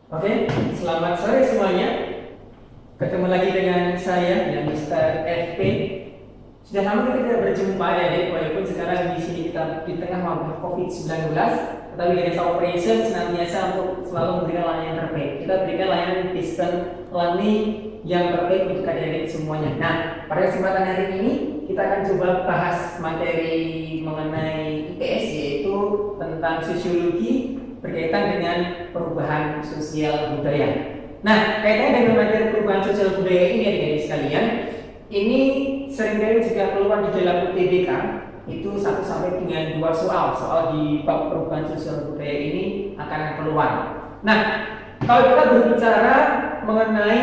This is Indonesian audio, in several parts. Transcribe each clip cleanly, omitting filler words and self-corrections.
Oke, selamat sore semuanya. Ketemu lagi dengan saya, ya Mr. FP. Sudah lama kita tidak berjumpa ya, Dek. Walaupun sekarang di sini kita di tengah wabah COVID-19, tetapi dengan operation senantiasa untuk selalu memberikan layanan terbaik. Kita berikan layanan distance learning yang terbaik untuk adik-adik semuanya. Nah, pada kesempatan hari ini kita akan coba bahas materi mengenai IPS, yaitu tentang sosiologi berkaitan dengan perubahan sosial budaya. Nah, kaitannya dengan materi perubahan sosial budaya ini adik-adik sekalian, ini seringkali juga keluar di dalam UTBK, itu 1 sampai dengan 2 soal di bab perubahan sosial budaya ini akan keluar. Nah, kalau kita berbicara mengenai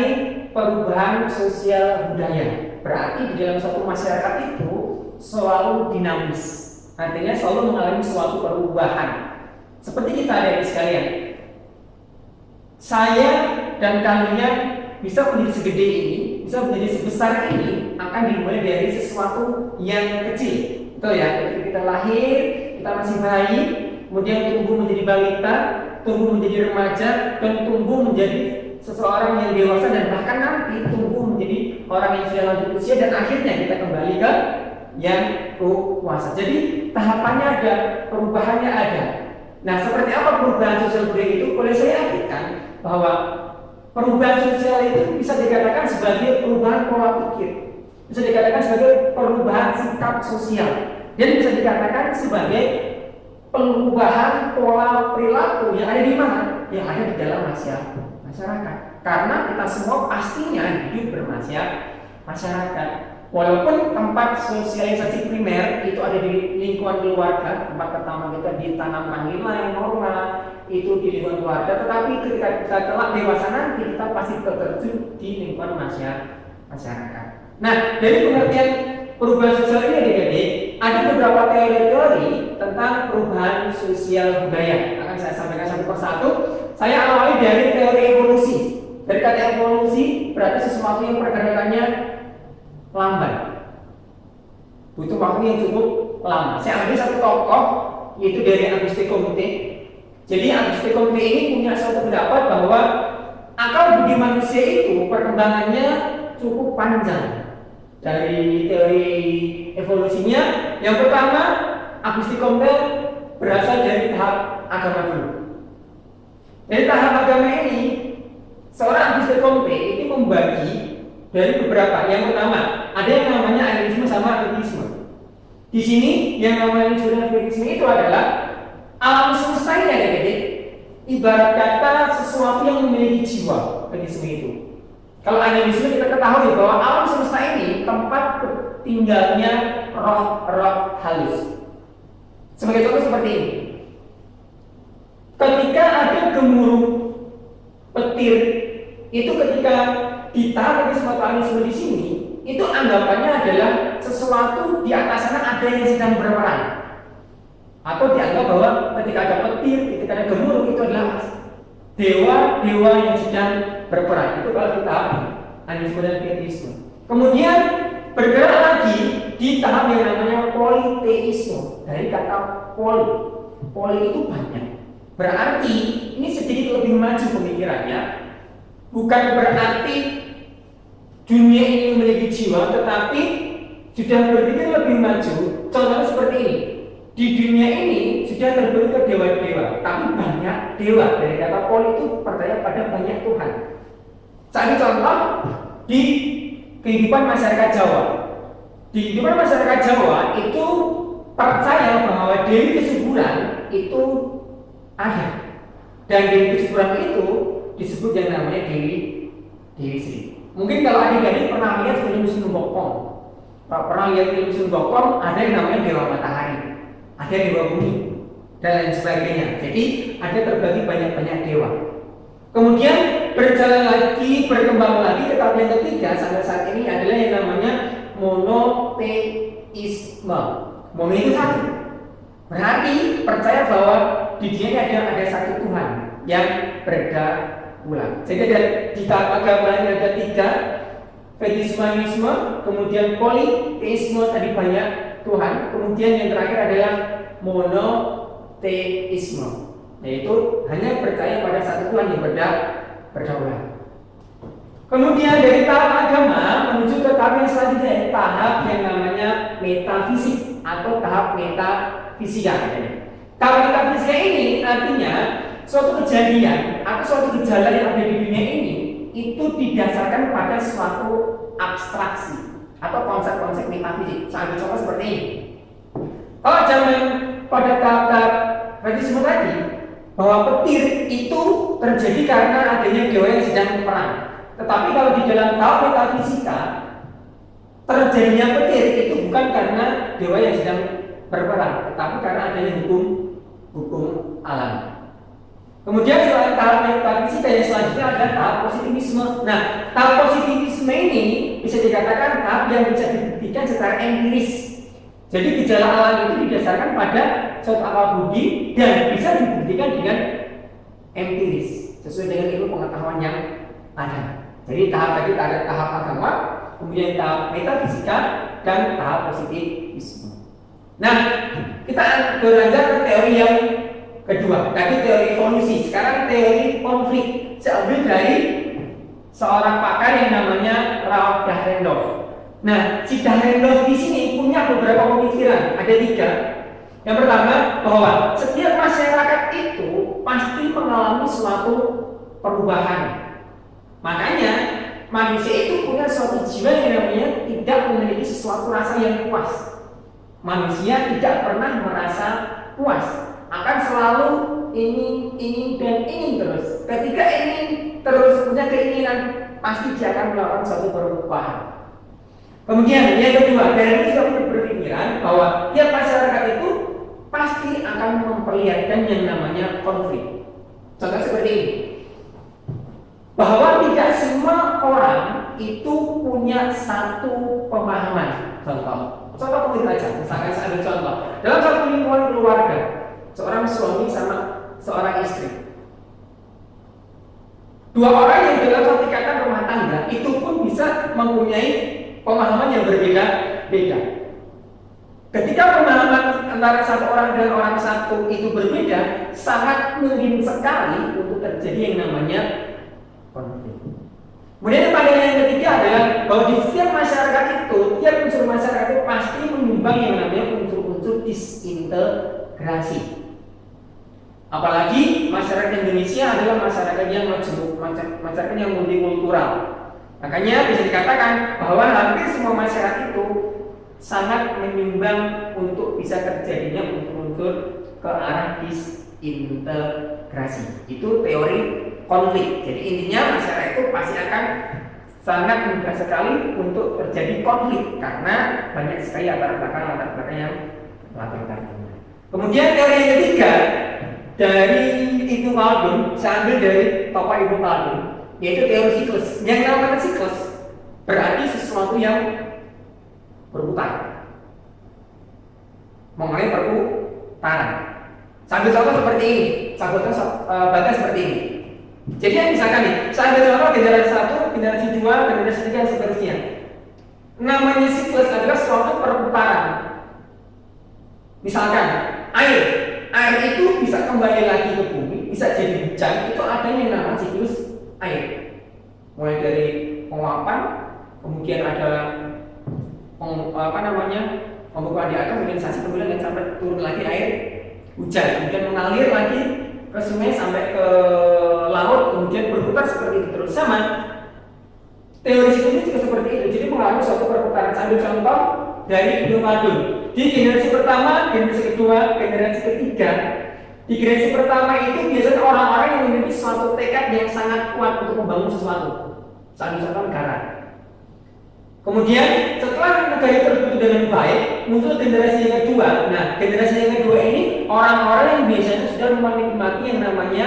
perubahan sosial budaya, berarti di dalam suatu masyarakat itu selalu dinamis, artinya selalu mengalami suatu perubahan. Seperti kita adik-adik sekalian, saya dan kalian bisa menjadi segede ini, bisa menjadi sebesar ini, akan dimulai dari sesuatu yang kecil. Betul ya, ketika kita lahir, kita masih bayi, kemudian tumbuh menjadi balita, tumbuh menjadi remaja, dan tumbuh menjadi seseorang yang dewasa, dan bahkan nanti tumbuh menjadi orang yang sudah lanjut usia, dan akhirnya kita kembali ke yang kuasa. Jadi tahapannya ada, perubahannya ada. Nah, seperti apa perubahan sosial budaya itu? Boleh saya artikan bahwa perubahan sosial itu bisa dikatakan sebagai perubahan pola pikir, bisa dikatakan sebagai perubahan sikap sosial, dan bisa dikatakan sebagai perubahan pola perilaku yang ada di mana? Yang ada di dalam masyarakat. Karena kita semua pastinya hidup bermasyarakat. Walaupun tempat sosialisasi primer itu ada di lingkungan keluarga, tempat pertama kita ditanamkan nilai, norma, itu di lingkungan keluarga, tetapi ketika kita kelak dewasa nanti kita pasti terjun di lingkungan masyarakat. Nah, dari pengertian perubahan sosial ini adik-adik, ada beberapa teori-teori tentang perubahan sosial budaya. Akan saya sampaikan satu persatu. Saya awali dari teori evolusi. Dari kata evolusi berarti sesuatu yang pergerakannya lambat, butuh waktu yang cukup lama. Saya ambil satu tokoh, yaitu dari Auguste Comte. Jadi Auguste Comte ini punya suatu pendapat bahwa akal budi manusia itu perkembangannya cukup panjang. Dari teori evolusinya, yang pertama Auguste Comte berasal dari tahap agama dulu. Dari tahap agama ini, seorang Auguste Comte itu membagi dari beberapa. Yang pertama, ada yang namanya animisme sama ateisme. Di sini yang namanya animisme dan ateisme itu adalah alam semesta ini adik-adik, ibarat kata sesuatu yang memiliki jiwa. Ateisme itu. Kalau animisme kita ketahui bahwa alam semesta ini tempat tinggalnya roh-roh halus. Sebagai contoh seperti ini. Ketika ada gemuruh petir, itu ketika kita bagi suatu animisme di sini, itu anggapannya adalah sesuatu di atas sana ada yang sedang berperang, atau dianggap bahwa ketika ada petir, ketika ada gemuruh, itu adalah dewa-dewa yang sedang berperang. Itu kalau kita animisme dan teisme. Kemudian bergerak lagi di tahap yang namanya politeisme. Dari kata poli itu banyak. Berarti ini sedikit lebih maju pemikirannya. Bukan berarti dunia ini memiliki jiwa, tetapi sudah berpikir lebih maju. Contohnya seperti ini. Di dunia ini sudah terbentuk dewa-dewa, tapi banyak dewa. Dari kata poli itu percaya pada banyak Tuhan. Saya contoh di kehidupan masyarakat Jawa. Di kehidupan masyarakat Jawa itu percaya bahwa Dewi Kesuburan itu ada. Dan Dewi Kesuburan itu disebut yang namanya Dewi Sri. Mungkin kalau adik-adik pernah lihat film Sun Gokong, pernah lihat film Sun Gokong, ada yang namanya Dewa Matahari, ada Dewa Bumi, dan lain sebagainya. Jadi ada terbagi banyak-banyak dewa. Kemudian berjalan lagi, berkembang lagi ke tahap yang ketiga sampai saat ini adalah yang namanya monoteisme. Mono itu satu, berarti percaya bahwa di dunia ada satu Tuhan yang berdaulah. Jadi di tahap agama ini ada 3, fetismanisme, kemudian politeisme, tadi banyak Tuhan, kemudian yang terakhir adalah monoteisme. yaitu hanya percaya pada satu Tuhan yang berdaulat. Kemudian dari tahap agama menuju ke tahap yang selanjutnya, tahap yang namanya metafisik atau tahap metafisika. Tahap metafisika ini artinya suatu kejadian atau suatu gejala yang ada di dunia ini itu didasarkan pada suatu abstraksi atau konsep-konsep metafisik. Saya ambil contoh seperti ini. Kalau zaman pada tahap radisme tadi, bahwa petir itu terjadi karena adanya dewa yang sedang perang. Tetapi kalau di dalam tahap metafisika, terjadinya petir itu bukan karena dewa yang sedang berperang, tetapi karena adanya hukum alam. Kemudian selain tahap metafisika yang selanjutnya adalah tahap positivisme. Nah, tahap positivisme ini bisa dikatakan tahap yang bisa dibuktikan secara empiris. Jadi gejala alam itu didasarkan pada suatu akal budi dan bisa dibuktikan dengan empiris sesuai dengan ilmu pengetahuan yang ada. Jadi tahap tadi ada tahap agama, kemudian tahap metafisika dan tahap positivisme. Nah, kita beranjak ke teori yang kedua. Tadi teori evolusi, sekarang teori konflik. Saya ambil dari seorang pakar yang namanya Ralph Dahrendorf. Nah, si Dahrendorf di sini punya beberapa pemikiran, ada 3. Yang pertama, bahwa setiap masyarakat itu pasti mengalami suatu perubahan. Makanya manusia itu punya suatu jiwa yang namanya tidak memiliki sesuatu rasa yang puas. Manusia tidak pernah merasa puas, akan selalu ingin dan ingin terus. Ketika ingin terus punya keinginan, pasti dia akan melakukan suatu perubahan. Kemudian yang kedua, dari juga punya berpikiran bahwa tiap masyarakat itu pasti akan memperlihatkan yang namanya konflik. Contoh seperti ini, bahwa tidak semua orang itu punya satu pemahaman. Contoh konkret aja, misalkan saya ambil contoh dalam satu lingkungan keluarga, seorang suami sama seorang istri. 2 orang yang dalam satu ikatan rumah tangga itu pun bisa mempunyai pemahaman yang berbeda-beda. Ketika pemahaman antara satu orang dan orang satu itu berbeda, sangat mungkin sekali untuk terjadi yang namanya konflik. Kemudian pandangan yang ketiga adalah bahwa di setiap masyarakat itu, tiap unsur masyarakat itu pasti menyumbang yang namanya unsur-unsur disintegrasi. Apalagi masyarakat Indonesia adalah masyarakat yang majemuk, masyarakat yang multikultural. Makanya bisa dikatakan bahwa hampir semua masyarakat itu sangat menyumbang untuk bisa terjadinya unsur-unsur ke arah disintegrasi. Itu teori konflik. Jadi intinya masyarakat itu pasti akan sangat mudah sekali untuk terjadi konflik karena banyak sekali latar belakang yang latar belakangnya. Kemudian teori yang ketiga dari Ibnu Khaldun, saya ambil dari Bapak Ibnu Khaldun, yaitu teori siklus. Yang namanya siklus berarti sesuatu yang berputar, mengenai perputaran. Sambil contoh seperti ini, sambil batas seperti ini. Jadi misalkan nih, saya ambil contoh generasi 1, generasi 2, generasi 3 dan seterusnya. Namanya siklus adalah suatu perputaran. Misalkan air itu bisa kembali lagi ke bumi, bisa jadi hujan, itu adanya yang namanya siklus air. Mulai dari penguapan, kemudian ada pembekuan di atas, kondensasi, kemudian sampai turun lagi air hujan, kemudian mengalir lagi ke sungai sampai ke laut, kemudian berputar seperti itu terus. Sama teori siklus juga seperti itu, jadi mengalami suatu perputaran. Sambil contoh dari Ibnu Khaldun, di generasi pertama, generasi kedua, generasi ketiga. Di generasi pertama itu biasanya orang-orang yang memiliki suatu tekad yang sangat kuat untuk membangun sesuatu. Sambil contoh negara. Kemudian setelah negara terbentuk dengan baik, muncul generasi yang kedua. Nah, generasi yang kedua ini orang-orang yang biasanya sudah menikmati yang namanya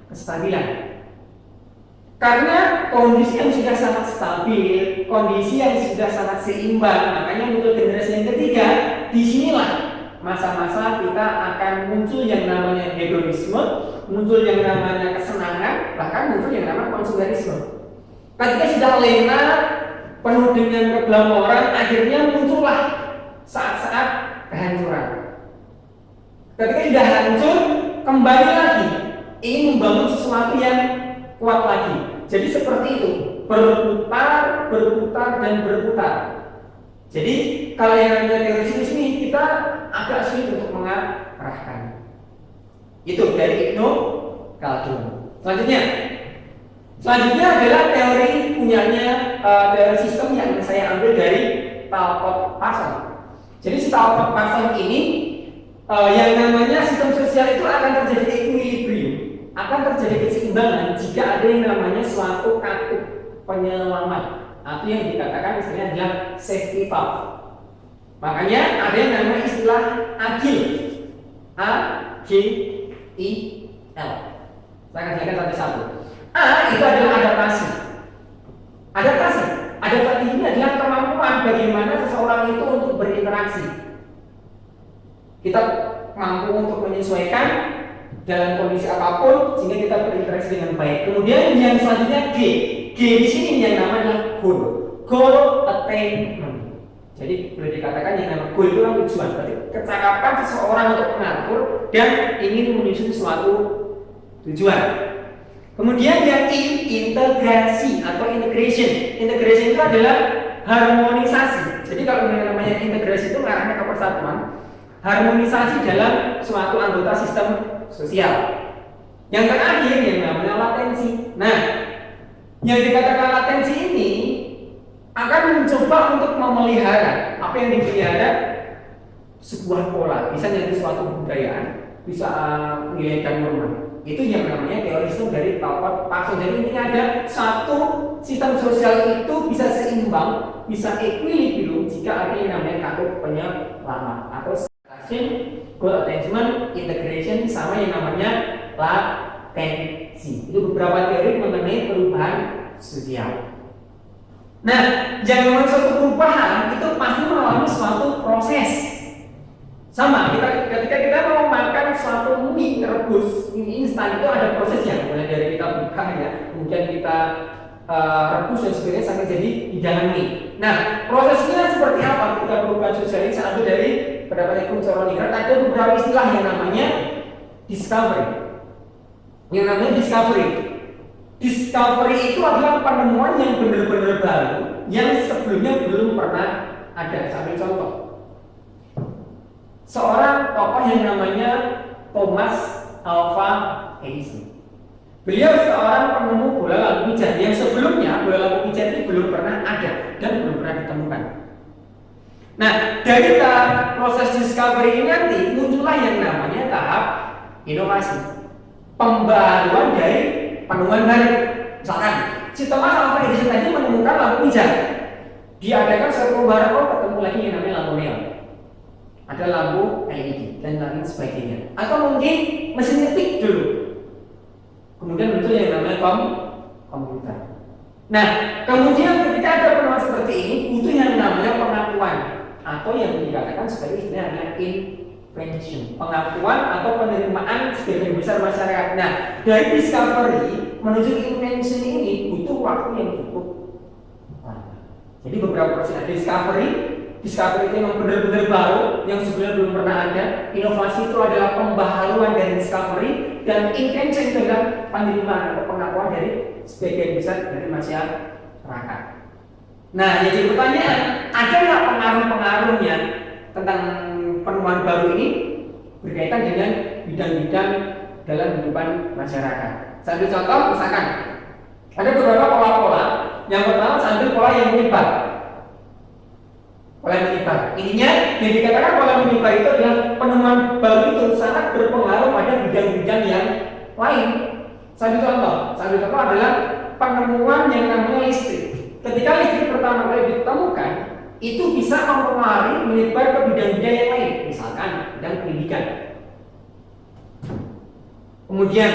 kestabilan. Karena kondisi yang sudah sangat stabil, kondisi yang sudah sangat seimbang, makanya muncul generasi yang ketiga. Disinilah masa-masa kita akan muncul yang namanya hedonisme, muncul yang namanya kesenangan, bahkan muncul yang namanya konsumerisme. Ketika sudah lena, penuh dengan keglamoran, akhirnya muncullah saat-saat kehancuran. Ketika sudah hancur, kembali lagi ingin membangun sesuatu yang kuat lagi. Jadi seperti itu, berputar, berputar, dan berputar. Jadi kalau yang namanya teori sini kita agak sulit untuk mengarahkan. Itu dari Ibnu Khaldun. Selanjutnya adalah teori punyanya teori sistem yang saya ambil dari Talcott Parsons. Jadi Talcott Parsons ini yang namanya sistem sosial itu akan terjadi equilibrium, akan terjadi keseimbangan jika ada yang namanya suatu katup penyelamat atau yang dikatakan istilahnya adalah safety valve. Makanya ada yang namanya istilah agil, A-G-I-L. Saya akan jelaskan satu-satu. A itu adalah adaptasi. Adaptasi ini adalah kemampuan bagaimana seseorang itu untuk berinteraksi. Kita mampu untuk menyesuaikan dalam kondisi apapun sehingga kita berinteraksi dengan baik. Kemudian yang selanjutnya G di sini yang namanya goal attainment. Jadi boleh dikatakan yang namanya goal itu adalah tujuan, berarti kecakapan seseorang untuk mengatur dan ingin menuju suatu tujuan. Kemudian yang integrasi atau integration. Integration itu adalah harmonisasi. Jadi kalau yang namanya integrasi itu mengarahnya ke persatuan, harmonisasi dalam suatu anggota sistem sosial. Yang terakhir yang namanya latensi. Nah, yang dikatakan latensi ini akan mencoba untuk memelihara apa yang dipelihara sebuah pola, bisa jadi suatu kebudayaan, bisa nilai dan norma. Itu yang namanya teori sistem dari Talcott Parsons. Jadi intinya ada satu sistem sosial itu bisa seimbang, bisa equilibrium jika ada yang namanya katup penyelamat atau goal attainment, integration, sama yang namanya latensi. Itu beberapa teori mengenai perubahan sosial. Nah, yang namanya suatu perubahan itu pasti mengalami suatu proses. Sama, ketika kita mau makan suatu mie rebus, mie instan itu ada prosesnya, mulai dari kita buka ya, kemudian kita rebus dan sebagainya sampai jadi hidangan mie. Nah, prosesnya seperti apa ketika perubahan sosial ini? Saya ambil dari pendapatnya Kuhn Coroninger, ada beberapa istilah yang namanya discovery. Yang namanya discovery itu adalah penemuan yang benar-benar baru yang sebelumnya belum pernah ada. Sambil contoh, seorang tokoh yang namanya Thomas Alva Edison. Beliau seorang penemu bola lampu pijar yang sebelumnya bola lampu pijar itu belum pernah ada dan belum pernah ditemukan. Nah, dari tahap proses discovery ini nanti muncullah yang namanya tahap inovasi, pembaruan dari penemuan baru. Misalkan si Thomas Alva Edison tadi menemukan lampu pijar, diadakan suatu pembaruan, ketemu lagi yang namanya lampu neon, ada lampu LED dan lain sebagainya. Atau mungkin mesin ngetik dulu, kemudian muncul yang namanya komputer. Nah, kemudian ketika ada penemuan seperti ini, butuh yang namanya pengakuan atau yang dikatakan sebagai istilahnya adalah invention, pengakuan atau penerimaan sebagian besar masyarakat. Nah, dari discovery menuju invention ini butuh waktu yang cukup lama. Jadi beberapa proses ada discovery itu memang benar-benar baru yang sebelumnya belum pernah ada. Inovasi itu adalah pembaharuan dari discovery, dan invention itu adalah penerimaan atau pengakuan dari sebagian besar dari masyarakat. Nah, jadi pertanyaan, ada nggak pengaruh-pengaruhnya tentang penemuan baru ini berkaitan dengan bidang-bidang dalam kehidupan masyarakat? Saya ambil contoh, misalkan ada beberapa pola-pola. Yang pertama, saya ambil pola yang menyebar. Pola menyebar. Intinya yang dikatakan pola menyebar itu adalah penemuan baru itu sangat berpengaruh pada bidang-bidang yang lain. Satu contoh adalah penemuan yang namanya listrik. Ketika listrik pertama kali ditemukan, itu bisa mempengaruhi menyebar ke bidang-bidang yang lain, misalkan bidang pendidikan. Kemudian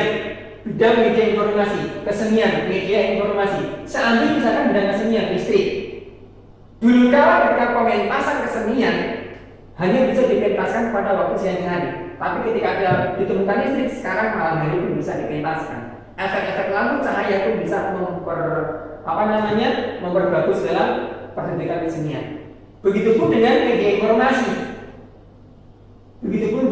bidang media informasi, kesenian, media informasi. Saya ambil misalkan bidang kesenian, listrik. Dulu kala ketika pementasan kesenian hanya bisa dipentaskan pada waktu siang hari, tapi ketika ada ditemukan listrik, sekarang malam hari pun bisa dipentaskan. Efek-efek lampu cahaya pun bisa memperbagus dalam pertunjukan kesenian. Begitupun dengan media informasi. Begitupun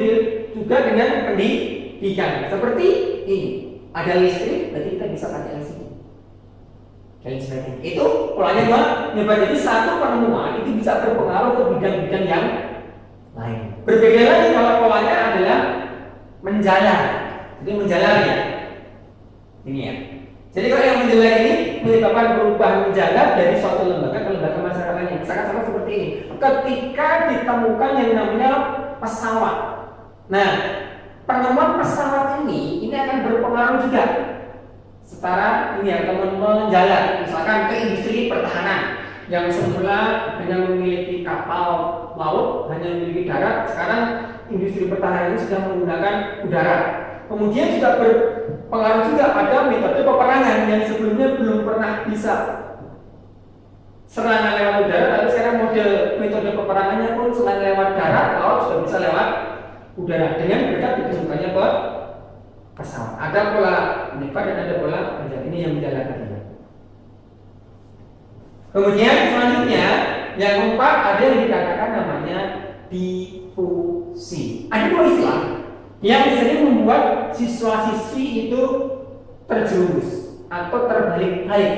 juga dengan pendidikan. bidang seperti ini. Ada listrik, berarti kita bisa pakai LCD dan sebagainya. Itu polanya dua. Jadi satu penemuan itu bisa berpengaruh ke bidang-bidang yang lain. Berbeda lagi kalau polanya adalah menjalar. Jadi menjalar ya. Ini ya. Jadi kalau yang menjalar ini menyebabkan perubahan menjalar dari suatu lembaga ke lembaga masyarakat lainnya. Misalkan sama seperti ini. Ketika ditemukan yang namanya pesawat. Nah, penemuan pesawat ini akan berpengaruh juga secara ini ya, teman-teman menjalar misalkan ke industri pertahanan yang semula hanya memiliki kapal laut, hanya memiliki darat, sekarang industri pertahanan ini sudah menggunakan udara. Kemudian juga berpengaruh juga pada metode peperangan yang sebelumnya belum pernah bisa serangan lewat udara, tapi sekarang metode peperangannya pun selain lewat darat, laut sudah bisa lewat udara dengan berkat ditemukannya pesawat. Ada pola menyebar dan ada pola menjalar. Ini yang menjalar tadi. Kemudian selanjutnya yang keempat ada yang dikatakan namanya difusi. Ada dua istilah yang sering membuat siswa-siswi itu terjerumus atau terbalik-balik.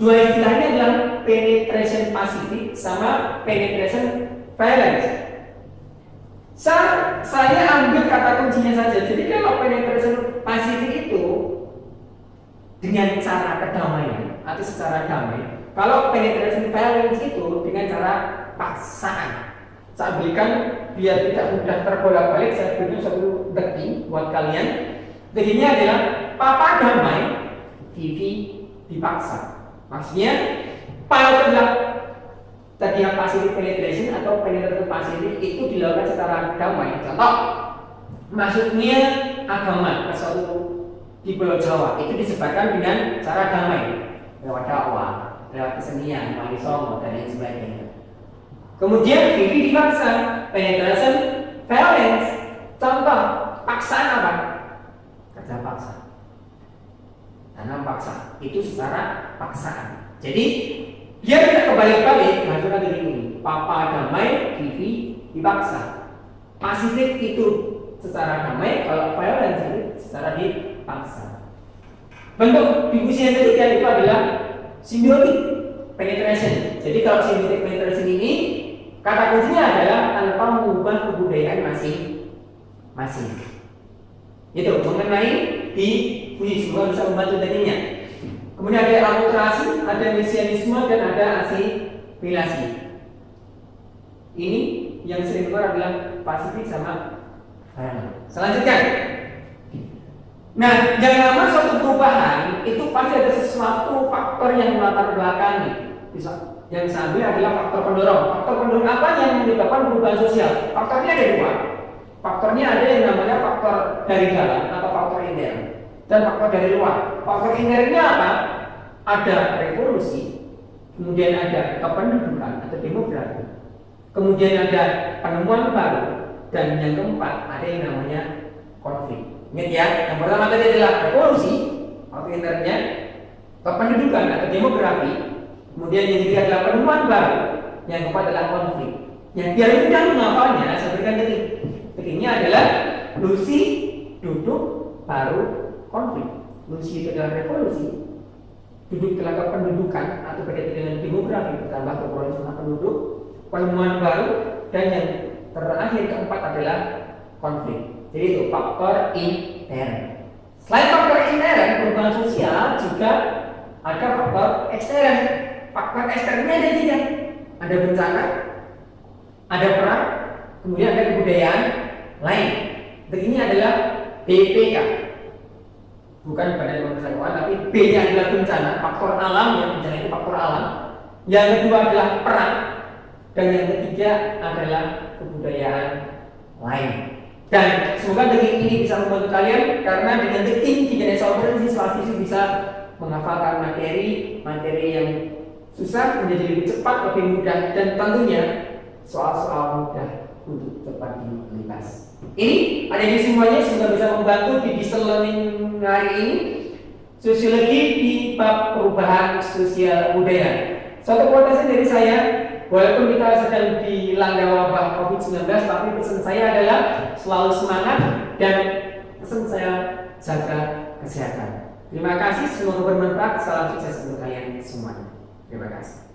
Dua istilah ini adalah penetration pacific sama penetration violence. Saya ambil kata kuncinya saja. Jadi kalau penetration pacific itu dengan cara kedamaian atau secara damai. Kalau penetration violence itu dengan cara paksaan. Saya berikan biar tidak mudah terbolak-balik. Saya berikan satu detik buat kalian. Detiknya adalah papa damai, Vivi dipaksa. Maksudnya pada adalah tadi yang passive penetration atau penetration passive itu dilakukan secara damai. Contoh, maksudnya agama ke suatu di Pulau Jawa itu disebarkan dengan cara damai lewat dakwah, lewat kesenian, wali songo dan lain sebagainya. Kemudian Vivi dipaksa, penetration violence. Contoh, paksaan apa? Kerja paksa. Tanam paksa itu secara paksaan. Jadi dia tidak kebalik-balik, maksudnya begini, papa damai, Vivi dipaksa. Pasifik itu secara damai, kalau violence itu secara dipaksa. Bentuk difusi yang ketiga itu adalah symbiotic penetration. Jadi kalau symbiotic penetration ini kata kuncinya adalah tanpa mengubah kebudayaan masing-masing. Itu mengenai difusi, semua bisa membantu tadinya. Kemudian ada akulturasi, ada mesianisme, dan ada asimilasi. Ini yang sering keluar adalah pasifik sama selanjutnya. Nah, yang namanya suatu perubahan itu pasti ada sesuatu faktor yang melatar belakangi. Yang saya ambil adalah faktor pendorong. Faktor pendorong apa yang menyebabkan perubahan sosial? Faktornya ada dua. Faktornya ada yang namanya faktor dari dalam atau faktor intern dan faktor dari luar. Faktor internnya apa? Ada revolusi, kemudian ada kependudukan atau demografi, kemudian ada penemuan baru, dan yang keempat ada yang namanya konflik. Ingat ya, yang pertama tadi adalah revolusi, faktor internnya, kependudukan atau demografi, kemudian yang ketiga adalah penemuan baru, yang keempat adalah konflik. Yang biar mudah menghafalnya, saya berikan detik. Detiknya adalah Lucy, duduk, baru, konflik. Lucy itu adalah revolusi, duduk telah kependudukan atau berkaitan dengan demografi, bertambah populasi penduduk, penemuan baru, dan yang terakhir keempat adalah konflik. Jadi itu faktor intern. Selain faktor intern, perubahan sosial juga ada faktor ekstern. Faktor eksternnya ada tiga. Ada bencana, ada perang, kemudian ada kebudayaan lain. Ini adalah BPK. Bukan Badan Pemeriksa Keuangan, tapi B-nya adalah bencana, faktor alam, ya bencana itu faktor alam. Yang kedua adalah perang, dan yang ketiga adalah kebudayaan lain. Dan semoga detik ini bisa membantu kalian, karena dengan detik 3 software siswa-siswi bisa menghafalkan materi yang susah menjadi lebih cepat, lebih mudah, dan tentunya soal-soal mudah untuk cepat dibahas. Ini ada di semuanya, semoga bisa membantu di digital learning hari ini. Sosiologi di bab perubahan sosial budaya. Suatu quotation dari saya, walaupun kita sedang dilanda wabah COVID-19, tapi pesan saya adalah selalu semangat dan pesan saya, jaga kesehatan. Terima kasih, semoga bermanfaat. Salam sukses untuk kalian semuanya. Terima kasih.